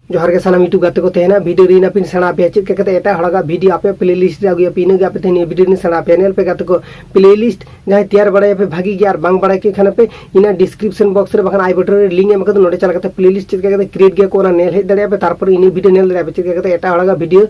ᱡᱚᱦᱟᱨ ᱜᱮ ᱥᱟᱱᱟᱢ ᱤᱴᱩ ᱜᱟᱛᱮ ᱠᱚ ᱛᱟᱦᱮᱱᱟ ᱵᱷᱤᱰᱤयो ᱨᱤᱱ ᱟᱯᱮ ᱥᱮᱬᱟ ᱟᱯᱮ ᱪᱮᱫ ᱠᱟᱛᱮ ᱮᱴᱟᱜ ᱦᱚᱲᱟᱜ ᱵᱷᱤᱰᱤयो ᱟᱯᱮ ᱯᱞᱮᱞᱤᱥᱴ ᱨᱮ ᱟᱹᱜᱩᱭᱟ ᱯᱮ ᱤᱱᱟᱹᱜᱮ ᱟᱯᱮ ᱛᱮᱦᱮᱧ ᱵᱷᱤᱰᱤयो ᱨᱤᱱ ᱥᱮᱬᱟ ᱟᱯᱮ ᱧᱮᱞ ᱯᱮ ᱜᱟᱛᱮ ᱠᱚ ᱯᱞᱮᱞᱤᱥᱴ ᱡᱟᱦᱟᱸᱭ ᱛᱮᱭᱟर ᱵᱟᱲᱟᱭᱟ ᱯᱮ ᱵᱷᱟᱜᱤ ᱜᱮ ᱟᱨ ᱵᱟᱝ ᱵᱟᱲᱟᱭ ᱠᱮ ᱠᱷᱟᱱ ᱯᱮ ᱤᱱᱟ ᱰᱤᱥᱠᱨᱤᱯᱥᱚन ᱵᱚक्स ᱨᱮ ᱵᱟᱠᱷᱟᱱ ᱟᱭ ᱵᱚᱴᱚᱱ ᱨᱮ ᱞᱤᱝᱠ ᱮᱢ ᱟᱠᱟᱫᱟ ᱱᱚᱰᱮ ᱪᱟᱞᱟᱣ ᱠᱟᱛᱮ ᱯᱞᱮᱞᱤᱥᱴ ᱪᱮᱫ ᱠᱟᱛᱮ ᱠᱨᱤᱭᱮᱴ ᱜᱮᱭᱟ ᱠᱚ ᱚᱱᱟ ᱧᱮᱞ ᱦᱮᱡ ᱫᱟᱲᱮᱭᱟᱜᱼᱟ ᱯᱮ ᱛᱟᱨᱯᱚᱨ ᱤᱱᱟᱹ ᱵᱷᱤᱰᱤयो ᱧᱮᱞ ᱫᱟᱲᱮᱭᱟᱜᱼᱟ ᱯᱮ ᱪᱮᱫ ᱠᱟᱛᱮ ᱮᱴᱟᱜ ᱦᱚᱲᱟᱜ ᱵᱷᱤᱰᱤयो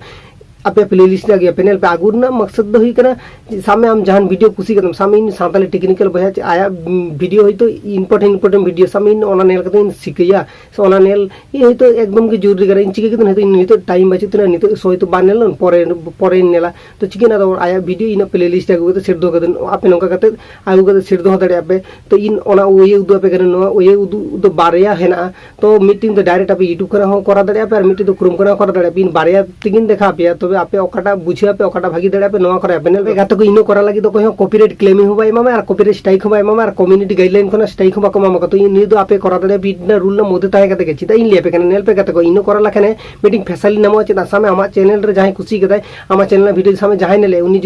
ᱟᱯᱮ ᱯᱞᱮᱞᱤᱥᱴ ᱨᱮ ᱟᱹᱜᱩᱭᱟ ᱯᱮ ᱧᱮᱞ ᱯᱮ ᱟᱹᱜᱩ ᱨᱮᱱᱟᱜ ᱢᱚᱠᱥᱚᱫ ᱫᱚ ᱦᱩᱭ ᱠᱟᱱᱟ सामने आम जहां वीडियो कुसी कदम सामने इन सांताली टेक्निकल बया आया वीडियो होय तो इंपोर्टेंट वीडियो सामने इन ओना नेल कते इन सिकया सो ओना नेल ये होय तो एकदम के जरूरी करे इन चिके कते होय नितो टाइम बचे तना नितो सोय तो बानेल परे नेला तो चिकेना तो आया वीडियो इन प्लेलिस्ट आगु कते सेट दो कते आपे नोका कते आगु कते सेट दो दड़े आपे तो इन ओना ओये उदु आपे कने नो ओये उदु दो बारया हेना तो मीटिंग तो डायरेक्ट आपे यूट्यूब करे हो करा दड़े आपे और मीटिंग तो क्रोम करे करा दड़े आपे इन बारया तिगिन देखा पे तबे आपे ओकाटा बुझिया पे ओकाटा भागी दड़े आपे नोवा करे आपे नेल पे गातो को इनो करा लगी तो कोई कॉपीराइट क्लेम हो बाय मामा और कॉपीराइट स्ट्राइक हो बाय मामा और कम्युनिटी गाइडलाइन कोना स्ट्राइक हो बाको मामा तो इन दो आपे करा दड़े बिना रूल ना मोदे ताहे कते चिता इन लिया पे कने नेल पे गातो को इनो करा लखने मीटिंग फैसिलिटी नामो चिता सामे आमा चैनल रे जहां खुशी कदाय आमा चैनल वीडियो सामे जहां नेले उनी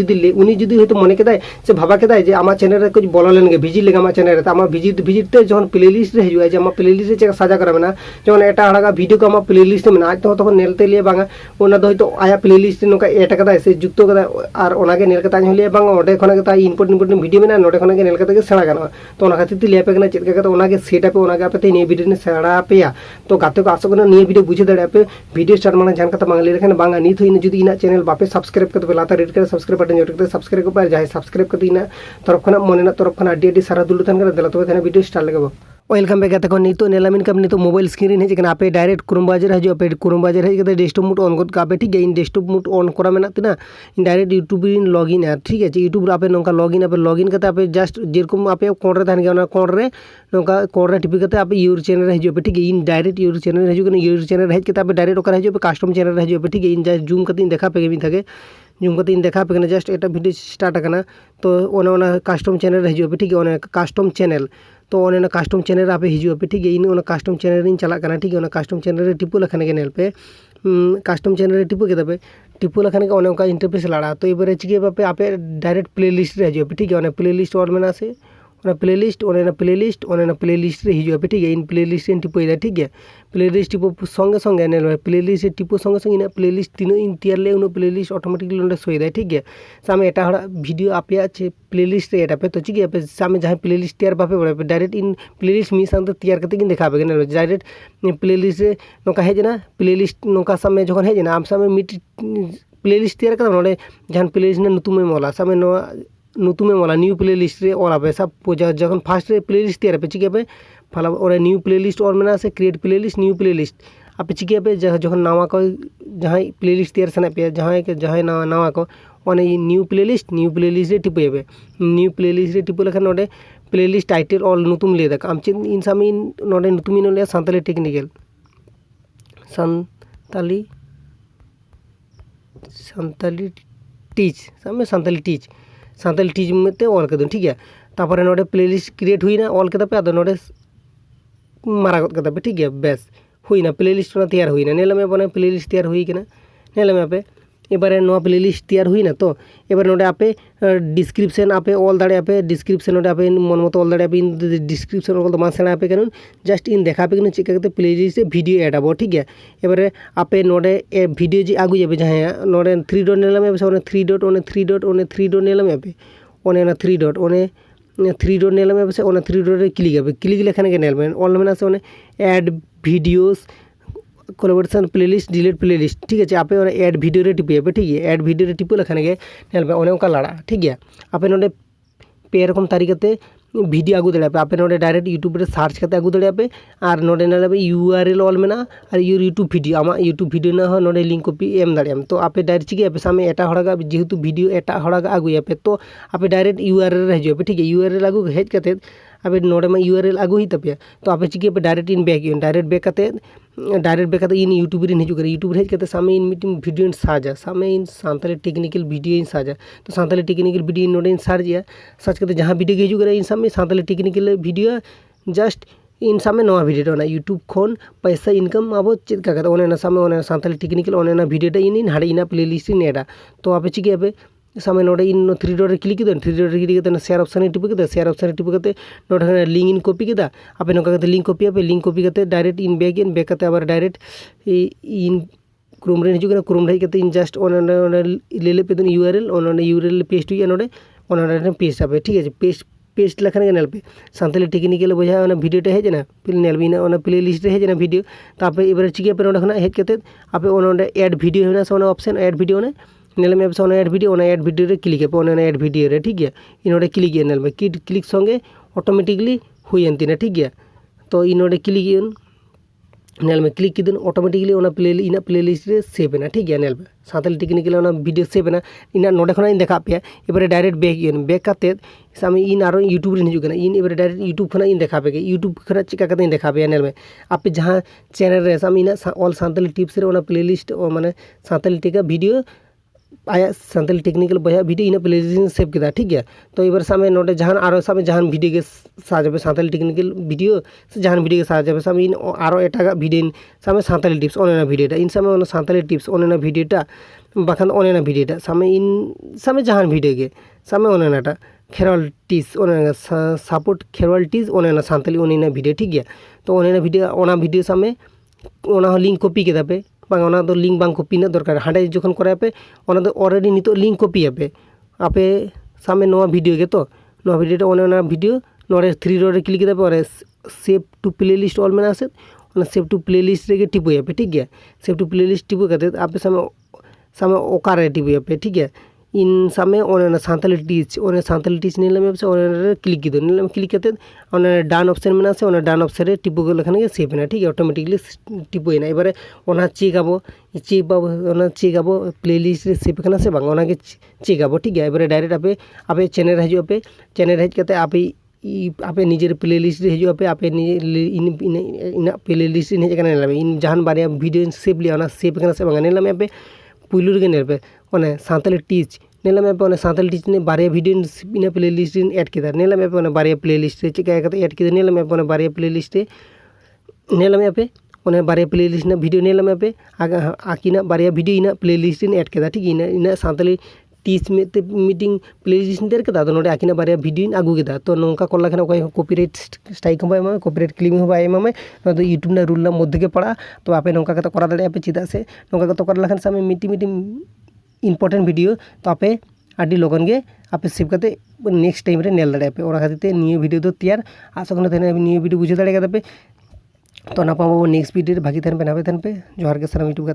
जुदी होय तो मने कदाय से भाबा कदाय जे आमा चैनल रे कुछ बोला लेन गे विजिट लेगा आमा चैनल रे आमा विजिट ते जहन प्लेलिस्ट रे हिजुआ जे आमा प्लेलिस्ट रे चेक साजा करे मेना जहन एटा हड़ागा वीडियो को आमा प्लेलिस्ट में आज तो नेलते लिए बांगा ओना दो तो आया प्लेलिस्ट नोका एटा कदाय से जुक्तो कदाय और ओनागे नेल कता हलिए बांगा ओडे खना के इंपोर्टेंट वीडियो में नोडे खना के नेल कते सेणा गाना तो ओना खातिर लिया पे चेक कते ओनागे सेट पे ओनागे आपे ते वीडियो ने सेणा पेया तो गाते को आसो कना निये वीडियो बुझे दड़े पे वीडियो स्टार्ट माने जान कता मांगले रखने बांगा नीत इन जुदी इना चैनल बापे सब्सक्राइब कते पे लाता रेड करे सब्सक्राइब बटन जोट कते सब्सक्राइब को पर जाय सब्सक्राइब कते इना तरफ खना मोने ना तरफ खना अड्डी सारा दुलु तन करे दला तो तेना वीडियो स्टार्ट लगबो वेलकम बैक गाते को नीतो नेलामिन कम नीतो मोबाइल स्क्रीन हेज कना आपे डायरेक्ट क्रोम ब्राउज़र हजो आपे क्रोम ब्राउज़र हेज कते डेस्कटॉप मोड ऑन गद कापे ठीक है इन डेस्कटॉप मोड ऑन करा मेना तिना in direct YouTube in login है ठीक है यूट्यूब रे आपे नोका लॉगिन कते आपे जस्ट जेरकम आपे कोड रे थान गया कोड रे नोका कोड रे टिपी कते आपे यूर चैनल रे हजो पे ठीक है इन डायरेक्ट यूर चैनल रे हजो कने यूर चैनल रे हेज कते आपे डायरेक्ट ओकर हजो पे कस्टम चैनल रे हजो पे ठीक है इन जस्ट जूम कते इन देखा पे मिथागे जूम कते इन देखा पे जस्ट एटा वीडियो स्टार्ट करना तो ओना कस्टम चैनल रे हजो पे ठीक है ओना कस्टम चैनल तो ओना कस्टम चैनल आप हिजुआ पे ठीक है इन ओना कस्टम चैनल इन चला करना ठीक है ओना कस्टम चैनल रे टिपु लखने के नेल पे कस्टम चैनल रे टिपु के तबे टिपु लखने के ओने उनका इंटरफेस लड़ा तो इबारे चिके बापे आपे डायरेक्ट प्लेलिस्ट रे हिजुआ पे ठीक है ओना प्लेलिस्ट और मेना से ओना प्लेलिस्ट रे हिजुआ पे ठीक है इन प्लेलिस्ट इन टिपु इदा ठीक है प्लेलिस्ट टिपु संगे संगे नेल प्लेलिस्ट टिपु संगे संगे इन प्लेलिस्ट तीनो इन तियर ले उन प्लेलिस्ट ऑटोमेटिकली नोडे सोइदा ठीक है सामे एटा हड़ा वीडियो आपे चे प्लेलिस्ट रे एटा पे तो चिके पे सामे जहां प्लेलिस्ट तियर बापे बड़े पे डायरेक्ट इन प्लेलिस्ट मी सांते तियर कते किन देखा पे नेल डायरेक्ट प्लेलिस्ट रे नोका हेजना प्लेलिस्ट नोका सामे जखन हेजना आम सामे मिट प्लेलिस्ट तियर कदा नोडे जहां प्लेलिस्ट ने नुतुमे मोला सामे नो नुतुमे मोला न्यू प्लेलिस्ट रे और आपे सब जखन फर्स्ट रे प्लेलिस्ट तियर पे चिके पे फला और न्यू प्लेलिस्ट और मेना से क्रिएट प्लेलिस्ट न्यू प्लेलिस्ट आप चिके पे जखन नावा को जहां प्लेलिस्ट तियर सने पे जहां नावा को ओने न्यू प्लेलिस्ट रे टिपे पे न्यू प्लेलिस्ट रे Tipu Lakhan नोडे playlist title all नुतुम ले दक आम चिन इन सामे नोडे नुतुम इन ले सांताली टेक्निकल सांताली टीच सामे सांताली टीच में ते ऑल कदम ठीक है तापर नोडे प्लेलिस्ट क्रिएट हुईना ऑल कदा पे आदो नोडे मारागत कदा पे ठीक है बेस हुईना प्लेलिस्ट ना तैयार हुईना नेला में बने प्लेलिस्ट तैयार हुई कना नेला में आपे एबारे नोआ प्लेलिस्ट तैयार हुईना तो एबारे नोडे आपे डिस्क्रिप्शन आपे ऑल दाड़े आपे डिस्क्रिप्शन नोडे आपे मन मत ऑल दाड़े आपे इन डिस्क्रिप्शन ऑल मा सेना आपे कन जस्ट इन देखा पे कन चिका कते प्लेलिस्ट से वीडियो ऐड आबो ठीक है एबारे आपे नोडे ए वीडियो जी आगु जेबे जहां नोडे 3 डॉट नेला में ओने 3 डॉट नेला में आपे ओने ना 3 डॉट ओने 3 डॉट नेला में बसे ओने 3 डॉट रे क्लिक लेखने के नेल में ऑल में से ओने add videos collaboration playlist delete playlist ठीक है आपे ओने ऐड वीडियो रे टिपे पे ठीक है ऐड वीडियो रे टिपु लखने के नेल में ओने उनका लड़ा ठीक है आपे नोडे पे रकम तरीके वीडियो आगु दड़े आपे नोडे डायरेक्ट यूट्यूब रे सर्च करते आगु दड़े आपे और नोडे नेल पे यूआरएल ऑल मेना और यूट्यूब वीडियो आमा यूट्यूब वीडियो ना नोडे लिंक कॉपी एम दाड़े तो आपे डायरेक्ट चिके आपे सामे एटा हड़ागा जेहेतु वीडियो एटा हड़ागा आगु आपे तो आपे डायरेक्ट यूआरएल रे हिजो पे ठीक है यूआरएल आगु हेज कते आपे नोडे में यूआरएल आगु ही तपे तो आपे चिके पे डायरेक्ट इन बैक कते इन यूट्यूब रे हिजु करे यूट्यूब रे हेज कते सामे इन मीटिंग वीडियो इन साजा सामे इन सांताली टेक्निकल वीडियो इन साजा तो सांताली टेक्निकल वीडियो इन नोडे इन सर्च कते जहां वीडियो के हिजु करे इन सामे सांताली टेक्निकल वीडियो जस्ट इन सामे नवा वीडियो ना यूट्यूब खन पैसा इनकम अब चेक का ओने ना सामे ओने सांताली टेक्निकल ओने ना वीडियो इन हाड़े इना प्लेलिस्ट इन एडा तो आपे चिके आपे सामने नोडे इन 3 डॉट रे क्लिक किदन 3 डॉट रे क्लिक करते शेयर ऑप्शन रे टिप करते शेयर ऑप्शन रे टिप करते नोडे खाने लिंक इन कॉपी किदा आपे नोका करते लिंक कॉपी आपे लिंक कॉपी करते डायरेक्ट इन बैक करते आबार डायरेक्ट इन क्रोम रे हिजुग क्रोम रे करते इन जस्ट ओने ले पे यूआरएल ओने यूआरएल पेस्ट हुई नोडे ओने पेस्ट आपे ठीक है पेस्ट लखन के नेल पे सानताली टेक्निकल बोझा ओना वीडियो टे हेजना नेल बिना ओना प्लेलिस्ट रे हेजना वीडियो तापे एबारे चिके पे नोडे खना हेज करते आपे ओने ऐड वीडियो हेना से ओना ऑप्शन ऐड वीडियो ने नेल में आपसे ऐड वीडियो रे क्लिक पे ओना ऐड वीडियो रे ठीक है इनोडे क्लिक नेल में क्लिक संगे ऑटोमेटिकली हुई एंतिना ठीक है तो इनोडे क्लिक नेल में क्लिक किदन ऑटोमेटिकली ओना इन प्लेलिस्ट रे सेव ना ठीक है नेल में सानताली टेक्निकल ओना वीडियो सेव ना इन नोडे खना इन देखा पे एबारे डायरेक्ट बैक करते सामे इन आरो यूट्यूब रे हिजुग इन एबारे डायरेक्ट यूट्यूब खना इन देखा पे यूट्यूब खना चिका करते इन देखा पे नेल में आपे जहां चैनल रे सामे इन ऑल सानताली टिप्स रे ओना प्लेलिस्ट माने सानताली टेका वीडियो आया सानताली टेक्निकल बया वीडियो इन प्लेलिस्ट सेव किदा ठीक है तो एबार सामे नोडे जहां आरो सामे जहां वीडियो के साजाबे सानताली टेक्निकल वीडियो से जहां वीडियो के साजाबे सामे इन आरो एटागा वीडियो सामे सानताली टिप्स ओनेना वीडियोटा इन सामे ओना सानताली टिप्स ओनेना वीडियोटा बाखान ओनेना वीडियोटा सामे इन सामे जहां वीडियो के सामे ओनेनाटा खेरवालटीज ओनेना सपोर्ट खेरवालटीज ओनेना सानताली ओनेना वीडियो ठीक है तो ओनेना वीडियो सामे ओना लिंक कॉपी केदा पे बांग ओना दो लिंक बांग कॉपी ना दरकार हांडे जखन करे पे ओना दो ऑलरेडी नितो लिंक कॉपी आपे सामे नोआ वीडियो के तो नोआ वीडियो ओना वीडियो नोरे 3 डॉट रे क्लिक केदा पे और सेव टू प्लेलिस्ट ऑल मेना से ओना सेव टू प्लेलिस्ट रे के टिपो पे ठीक है सेव टू प्लेलिस्ट टिपो करते आपे सामे ओका रे टिपो पे ठीक है इन सामे ओना सानताली टीच नेल में से ओना क्लिक किदो नेल में क्लिक करते ओना डान ऑप्शन मेना से ओना डान ऑप्शन रे टिपो लखन के सेव ना ठीक है ऑटोमेटिकली टिपो ना एबारे ओना चेक आबो प्लेलिस्ट रे सेव कना से बांग ओना के चेक आबो ठीक है एबारे डायरेक्ट आपे चैनल हजो पे चैनल हेज करते आपे निजेर प्लेलिस्ट रे हजो पे इन प्लेलिस्ट इन हेज कना नेल इन जहान बारे वीडियो सेव लिया ओना सेव कना से बांग नेल में पे पुलुर के नेल पे ओने सानताली टीच नेल में पे ओने सानताली टीच ने बारे वीडियो इन प्लेलिस्ट इन ऐड किदा नेल में पे ओने बारे प्लेलिस्ट रे चिका करते ऐड किदा नेल में पे ओने बारे प्लेलिस्ट रे नेल में पे ओने बारे प्लेलिस्ट ने वीडियो नेल में पे आकिना बारे वीडियो इन प्लेलिस्ट इन ऐड किदा ठीक इन सानताली टीच में ते मीटिंग प्लेलिस्ट देर कदा तो नोडे आकिना बारे वीडियो इन आगु किदा तो नोंका कोला खना कोई कॉपीराइट स्ट्राइक हो एमा कॉपीराइट क्लेम हो एमा में नो तो यूट्यूब ना रूल ना मध्य के पड़ा तो आपे नोंका कता करा दाड़े आपे चिदा से नोंका कता करा लखन सामे मीटिंग इम्पोर्टेंट वीडियो तो आपे आडी लगन गे आपे सेव करते नेक्स्ट टाइम रे नेल दाड़े आपे ओना खातिर ते नियो वीडियो दो तैयार आशा करना तेना नियो वीडियो बुझे दाड़े कदा पे तो ना पाबो नेक्स्ट वीडियो भागी थन पे जोहार के सारा यूट्यूब